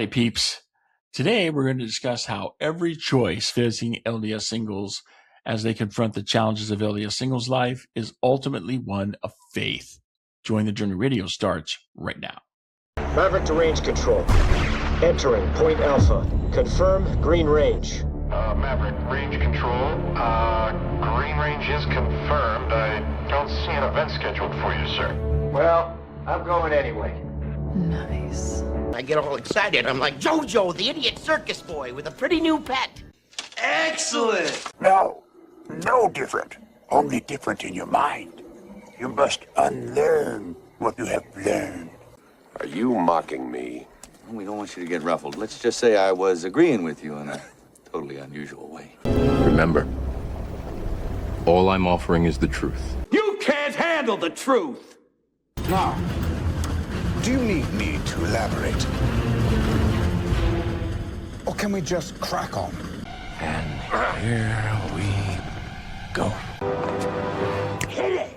right, peeps. Today, we're going to discuss how every choice facing LDS singles as they confront the challenges of LDS singles life is ultimately one of faith. Join the Journey Radio starts right now. Maverick to range control. Entering Point Alpha. Confirm green range. Maverick, range control. Green range is confirmed. I don't see an event scheduled for you, sir. Well, I'm going anyway. Nice. I get all excited. I'm like JoJo, the idiot circus boy with a pretty new pet. Excellent! No different. Only different in your mind. You must unlearn what you have learned. Are you mocking me? We don't want you to get ruffled. Let's just say I was agreeing with you in a totally unusual way. Remember, all I'm offering is the truth. You can't handle the truth! Now, do you need me to elaborate? Or can we just crack on? And here we go. Hit it!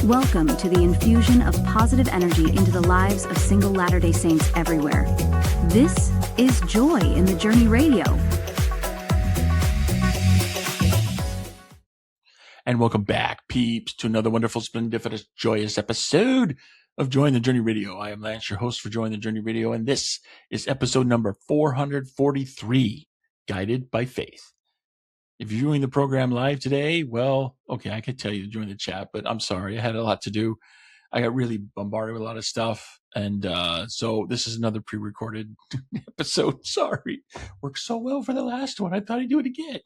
Welcome to the infusion of positive energy into the lives of single Latter-day Saints everywhere. This is Joy in the Journey Radio. And welcome back, peeps, to another wonderful, splendiferous, joyous episode of Joy in the Journey Radio. I am Lance, your host for Joy in the Journey Radio, and this is episode number 443, Guided by Faith. If you're doing the program live today, well, okay, I could tell you to join the chat, but I'm sorry. I had a lot to do. I got really bombarded with a lot of stuff. And so this is another pre-recorded episode. Sorry. Worked so well for the last one. I thought I'd do it again.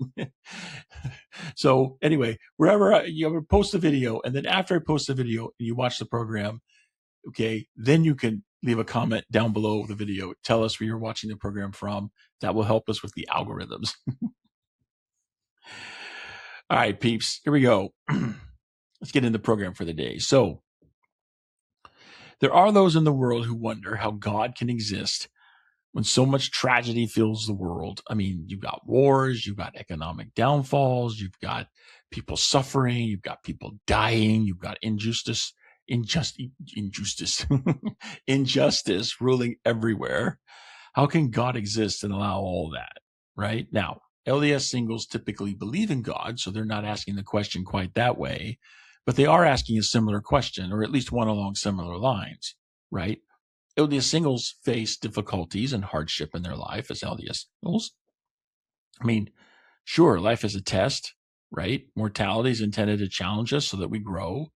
So anyway, wherever you ever post a video, and then after I post the video and you watch the program, okay, then you can leave a comment down below the video. Tell us where you're watching the program from. That will help us with the algorithms. All right, peeps, here we go. Let's get into the program for the day. So, there are those in the world who wonder how God can exist when so much tragedy fills the world. I mean, you've got wars, you've got economic downfalls, you've got people suffering, you've got people dying, you've got injustice ruling everywhere. How can God exist and allow all that, right? Now, LDS singles typically believe in God, so they're not asking the question quite that way, but they are asking a similar question, or at least one along similar lines, right? LDS singles face difficulties and hardship in their life as LDS singles. I mean, sure, life is a test, right? Mortality is intended to challenge us so that we grow,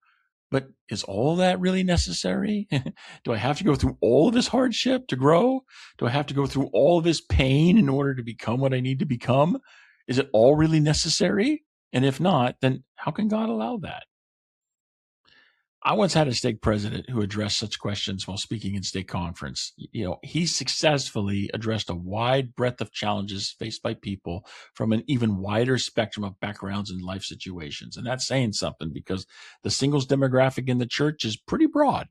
but is all that really necessary? Do I have to go through all of this hardship to grow? Do I have to go through all of this pain in order to become what I need to become? Is it all really necessary? And if not, then how can God allow that? I once had a stake president who addressed such questions while speaking in stake conference. You know, he successfully addressed a wide breadth of challenges faced by people from an even wider spectrum of backgrounds and life situations. And that's saying something because the singles demographic in the church is pretty broad.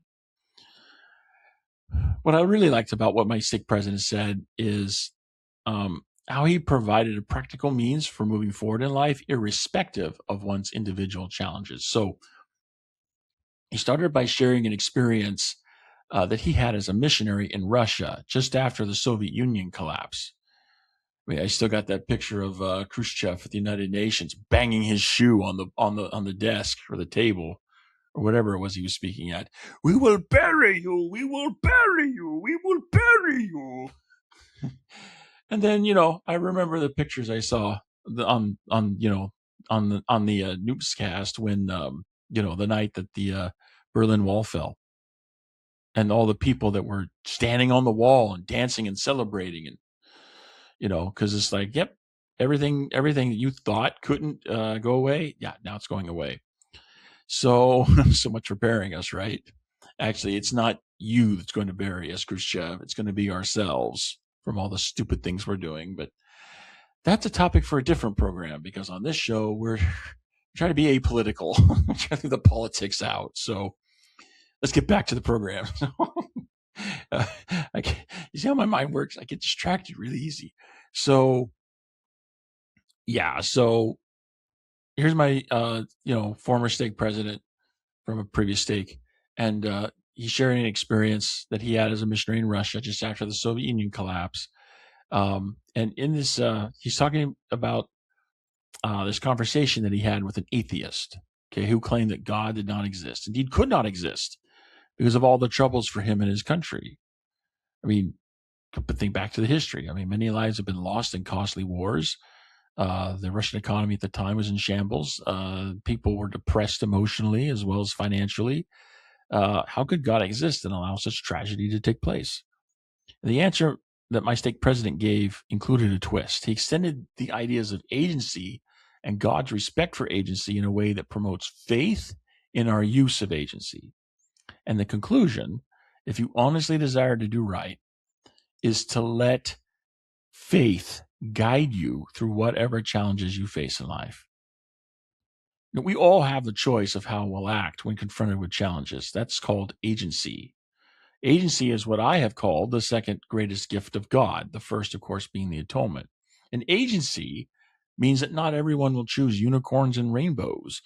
What I really liked about what my stake president said is how he provided a practical means for moving forward in life, irrespective of one's individual challenges. So, he started by sharing an experience that he had as a missionary in Russia just after the Soviet Union collapse. I mean, I still got that picture of Khrushchev at the United Nations banging his shoe on the desk or the table or whatever it was he was speaking at. We will bury you. We will bury you. We will bury you. And then, you know, I remember the pictures I saw on the newscast when the night that the Berlin Wall fell, and all the people that were standing on the wall and dancing and celebrating, and because it's like, yep, everything that you thought couldn't go away, yeah, now it's going away. So much for burying us, right? Actually, it's not you that's going to bury us, Khrushchev. It's going to be ourselves from all the stupid things we're doing. But that's a topic for a different program, because on this show we're try to be apolitical, try to leave the politics out. So let's get back to the program. You see how my mind works? I get distracted really easy. So, yeah. So here's my, former stake president from a previous stake. And he's sharing an experience that he had as a missionary in Russia just after the Soviet Union collapse. And in this, he's talking about this conversation that he had with an atheist, okay, who claimed that God did not exist, indeed could not exist, because of all the troubles for him and his country. I mean, but think back to the history. I mean, many lives have been lost in costly wars. The Russian economy at the time was in shambles. People were depressed emotionally as well as financially. How could God exist and allow such tragedy to take place? The answer that my stake president gave included a twist. He extended the ideas of agency and God's respect for agency in a way that promotes faith in our use of agency. And the conclusion, if you honestly desire to do right, is to let faith guide you through whatever challenges you face in life. Now, we all have the choice of how we'll act when confronted with challenges. That's called agency. Agency is what I have called the second greatest gift of God, the first, of course, being the atonement. And agency means that not everyone will choose unicorns and rainbows.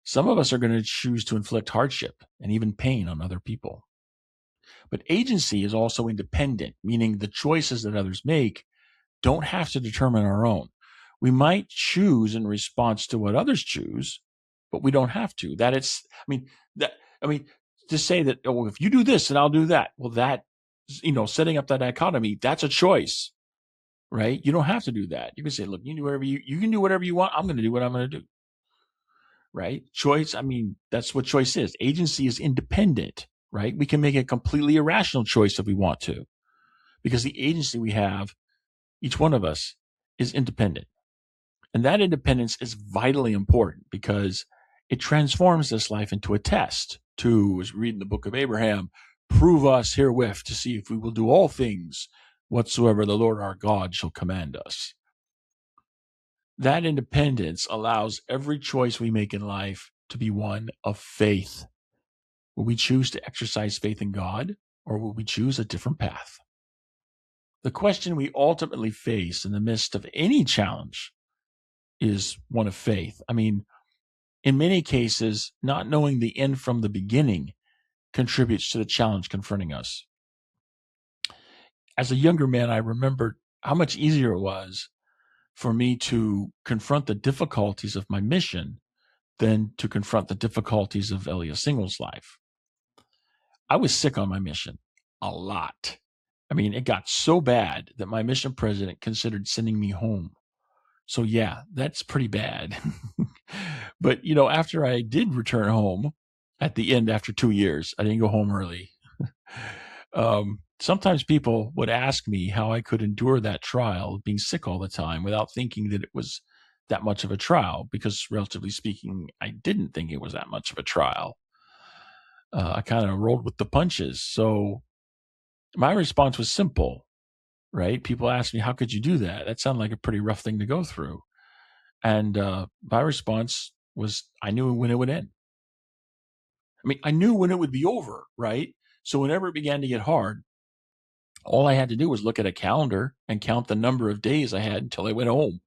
Some of us are going to choose to inflict hardship and even pain on other people. But agency is also independent, meaning the choices that others make don't have to determine our own. We might choose in response to what others choose, but we don't have to. To say that, oh, if you do this, then I'll do that. Well, that, setting up that dichotomy, that's a choice, right? You don't have to do that. You can say, look, you can do whatever you want. I'm going to do what I'm going to do, right? Choice. That's what choice is. Agency is independent, right? We can make a completely irrational choice if we want to, because the agency we have, each one of us, is independent. And that independence is vitally important because it transforms this life into a test to, as we read in the book of Abraham, prove us herewith to see if we will do all things whatsoever the Lord our God shall command us. That independence allows every choice we make in life to be one of faith. Will we choose to exercise faith in God, or will we choose a different path? The question we ultimately face in the midst of any challenge is one of faith. In many cases, not knowing the end from the beginning contributes to the challenge confronting us. As a younger man, I remembered how much easier it was for me to confront the difficulties of my mission than to confront the difficulties of Elias Single's life. I was sick on my mission a lot. It got so bad that my mission president considered sending me home. So yeah, that's pretty bad. But, after I did return home at the end, after 2 years, I didn't go home early. Sometimes people would ask me how I could endure that trial of being sick all the time without thinking that it was that much of a trial, because relatively speaking, I didn't think it was that much of a trial. I kind of rolled with the punches. So my response was simple, right? People asked me, how could you do that? That sounded like a pretty rough thing to go through. And my response was, I knew when it would end. I knew when it would be over, right? So whenever it began to get hard, all I had to do was look at a calendar and count the number of days I had until I went home.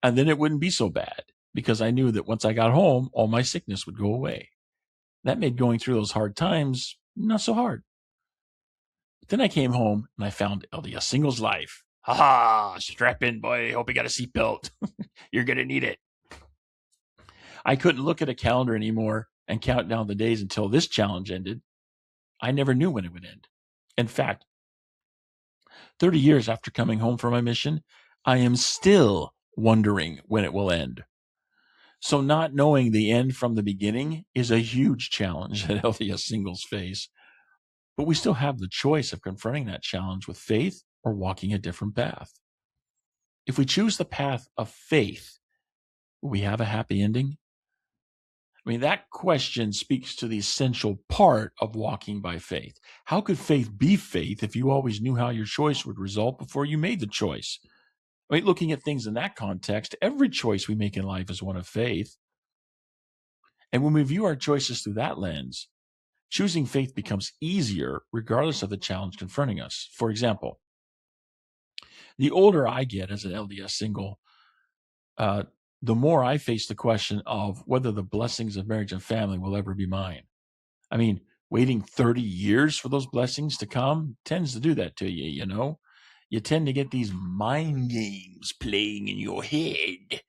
And then it wouldn't be so bad, because I knew that once I got home, all my sickness would go away. That made going through those hard times not so hard. But then I came home and I found Elias Single's life. Ha ha! Strap in, boy. Hope you got a seatbelt. You're going to need it. I couldn't look at a calendar anymore and count down the days until this challenge ended. I never knew when it would end. In fact, 30 years after coming home from my mission, I am still wondering when it will end. So not knowing the end from the beginning is a huge challenge that Elias Singles face. But we still have the choice of confronting that challenge with faith or walking a different path. If we choose the path of faith, will we have a happy ending? That question speaks to the essential part of walking by faith. How could faith be faith if you always knew how your choice would result before you made the choice? Looking at things in that context, every choice we make in life is one of faith. And when we view our choices through that lens, choosing faith becomes easier regardless of the challenge confronting us. For example, the older I get as an LDS single, the more I face the question of whether the blessings of marriage and family will ever be mine. I mean, waiting 30 years for those blessings to come tends to do that to you, you know? You tend to get these mind games playing in your head.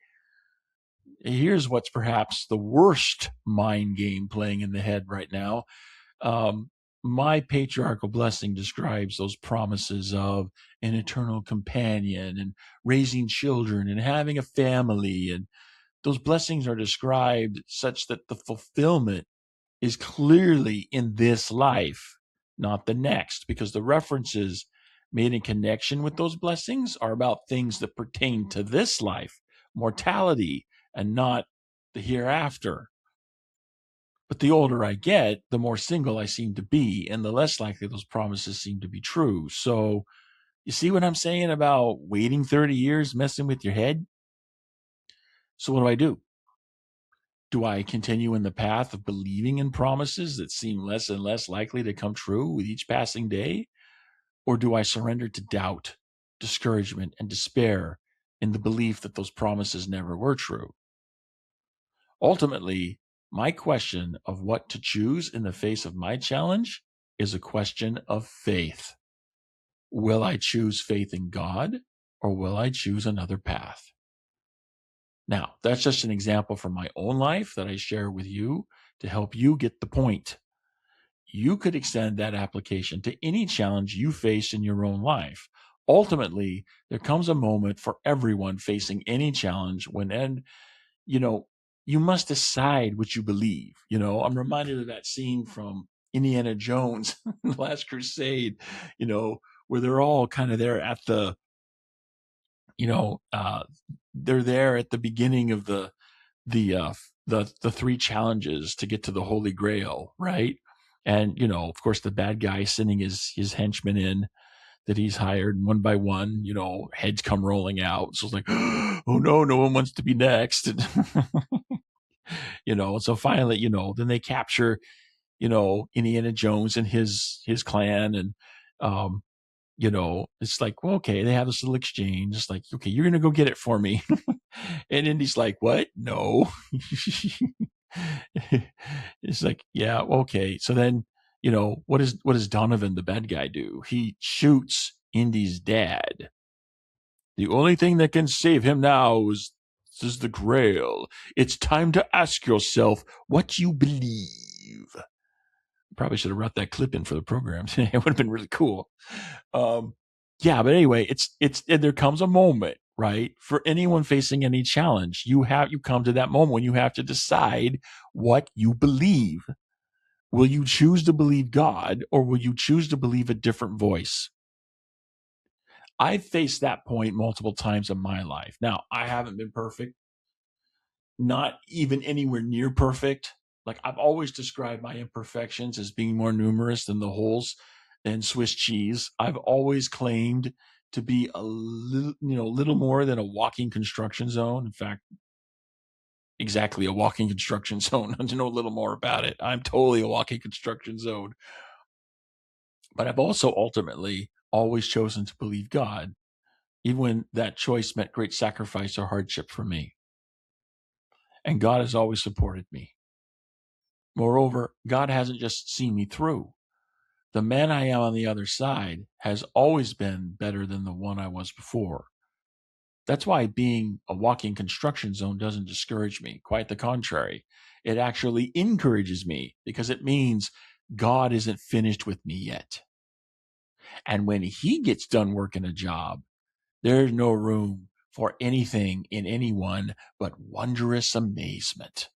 Here's what's perhaps the worst mind game playing in the head right now. My patriarchal blessing describes those promises of an eternal companion and raising children and having a family. And those blessings are described such that the fulfillment is clearly in this life, not the next, because the references made in connection with those blessings are about things that pertain to this life, mortality, and not the hereafter. But the older I get, the more single I seem to be, and the less likely those promises seem to be true. So, you see what I'm saying about waiting 30 years messing with your head? So, what do? Do I continue in the path of believing in promises that seem less and less likely to come true with each passing day? Or do I surrender to doubt, discouragement, and despair in the belief that those promises never were true? Ultimately, my question of what to choose in the face of my challenge is a question of faith. Will I choose faith in God, or will I choose another path? Now, that's just an example from my own life that I share with you to help you get the point. You could extend that application to any challenge you face in your own life. Ultimately, there comes a moment for everyone facing any challenge when, you must decide what you believe. I'm reminded of that scene from Indiana Jones, The Last Crusade, where they're all kind of there at the, they're there at the beginning of the three challenges to get to the Holy Grail, right? And of course, the bad guy sending his henchmen in that he's hired one by one. Heads come rolling out. So it's like, oh no one wants to be next. And so finally, then they capture, Indiana Jones and his clan, and it's like, well, okay, they have this little exchange. It's like, okay, you're gonna go get it for me. And Indy's like, what? No. It's like, yeah, okay. So then, what does Donovan, the bad guy, do? He shoots Indy's dad. The only thing that can save him now is the Grail. It's time to ask yourself what you believe. Probably should have brought that clip in for the program. It would have been really cool. Yeah, but anyway, there comes a moment, right? For anyone facing any challenge, you come to that moment when you have to decide what you believe. Will you choose to believe God, or will you choose to believe a different voice? I've faced that point multiple times in my life. Now, I haven't been perfect, not even anywhere near perfect. Like, I've always described my imperfections as being more numerous than the holes in Swiss cheese. I've always claimed to be a little more than a walking construction zone. In fact, exactly a walking construction zone. To know a little more about it, I'm totally a walking construction zone. But I've also ultimately always chosen to believe God, even when that choice meant great sacrifice or hardship for me. And God has always supported me. Moreover, God hasn't just seen me through. The man I am on the other side has always been better than the one I was before. That's why being a walking construction zone doesn't discourage me. Quite the contrary. It actually encourages me, because it means God isn't finished with me yet. And when he gets done working a job, there's no room for anything in anyone but wondrous amazement.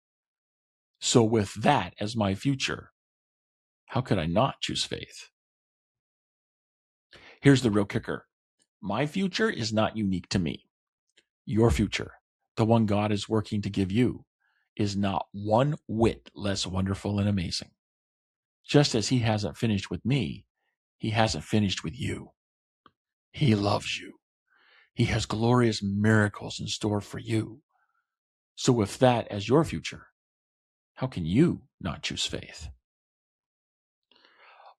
So with that as my future, how could I not choose faith? Here's the real kicker. My future is not unique to me. Your future, the one God is working to give you, is not one whit less wonderful and amazing. Just as he hasn't finished with me, he hasn't finished with you. He loves you. He has glorious miracles in store for you. So with that as your future, how can you not choose faith?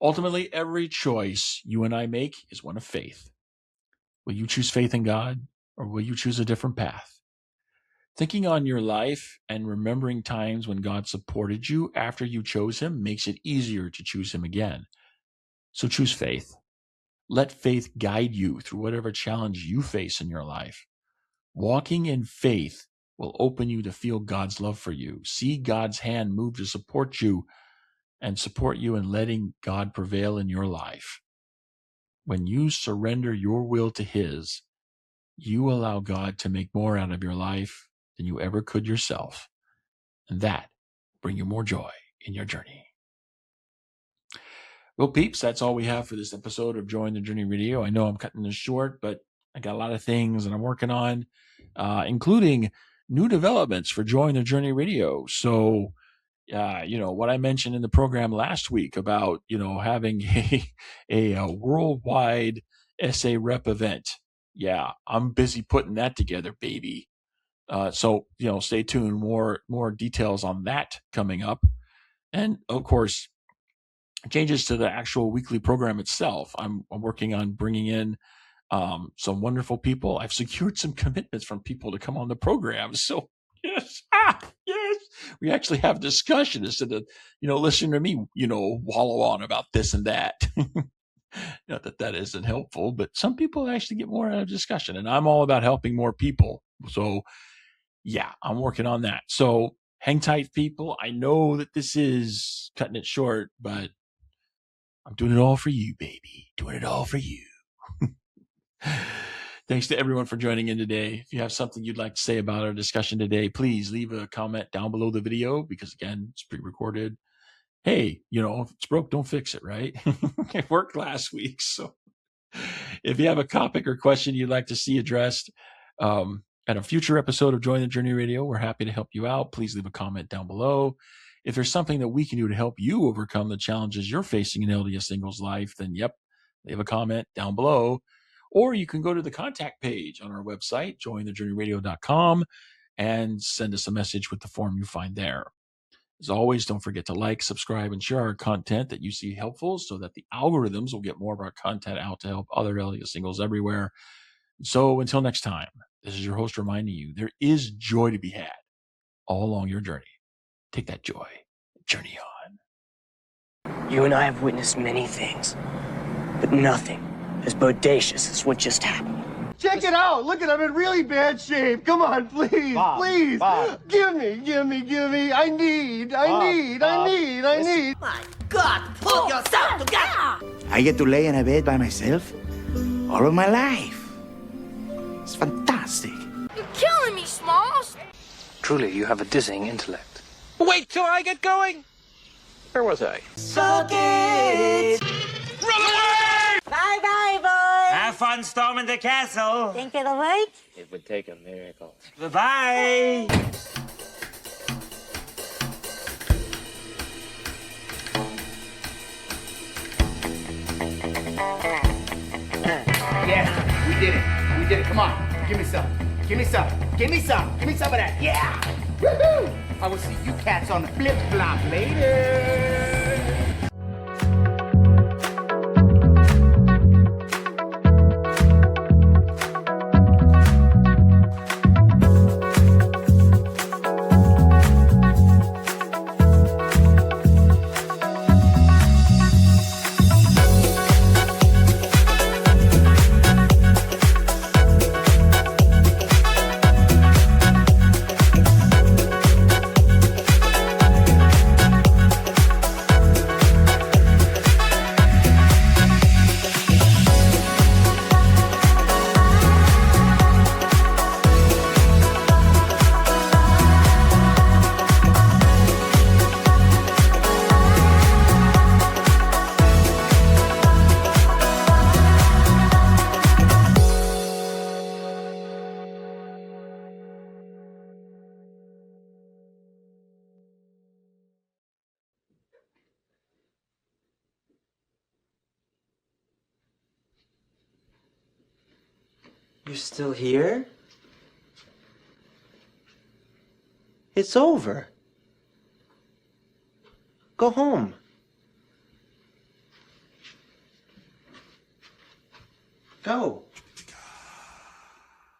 Ultimately, every choice you and I make is one of faith. Will you choose faith in God, or will you choose a different path? Thinking on your life and remembering times when God supported you after you chose him makes it easier to choose him again. So choose faith. Let faith guide you through whatever challenge you face in your life. Walking in faith will open you to feel God's love for you, see God's hand move to support you, and support you in letting God prevail in your life. When you surrender your will to his, you allow God to make more out of your life than you ever could yourself. And that will bring you more joy in your journey. Well, peeps, that's all we have for this episode of Joy in the Journey Radio. I know I'm cutting this short, but I got a lot of things that I'm working on, including new developments for Joy in the Journey Radio. So, what I mentioned in the program last week about, having a worldwide SA rep event. Yeah, I'm busy putting that together, baby. So, stay tuned. More details on that coming up. And of course, changes to the actual weekly program itself. I'm working on bringing in some wonderful people. I've secured some commitments from people to come on the program. So yes, yes, we actually have discussion instead of listening to me wallow on about this and that. Not that that isn't helpful, but some people actually get more out of discussion, and I'm all about helping more people. So yeah, I'm working on that. So hang tight, people. I know that this is cutting it short, but I'm doing it all for you, baby. Doing it all for you. Thanks to everyone for joining in today. If you have something you'd like to say about our discussion today, please leave a comment down below the video because, again, it's pre-recorded. Hey, if it's broke, don't fix it, right? It worked last week. So if you have a topic or question you'd like to see addressed at a future episode of Join the Journey Radio, we're happy to help you out. Please leave a comment down below. If there's something that we can do to help you overcome the challenges you're facing in LDS singles life, then leave a comment down below. Or you can go to the contact page on our website, jointhejourneyradio.com, and send us a message with the form you find there. As always, don't forget to like, subscribe, and share our content that you see helpful so that the algorithms will get more of our content out to help other LDS singles everywhere. So until next time, this is your host reminding you there is joy to be had all along your journey. Take that joy. Journey on. You and I have witnessed many things, but nothing as bodacious as what just happened. Check it out. Look at I'm in really bad shape. Come on, please, please. Bob. Give me. I need. My God, pull yourself together! I get to lay in a bed by myself all of my life. It's fantastic. You're killing me, Smalls. Truly, you have a dizzying intellect. Wait till I get going. Where was I? Suck it! Run away! Bye-bye, boys. Have fun storming the castle. Think it'll work? It would take a miracle. Bye-bye. Yeah, we did it. Come on, give me some of that. Yeah. Woohoo! I will see you cats on the flip-flop later. You're still here? It's over. Go home. Go.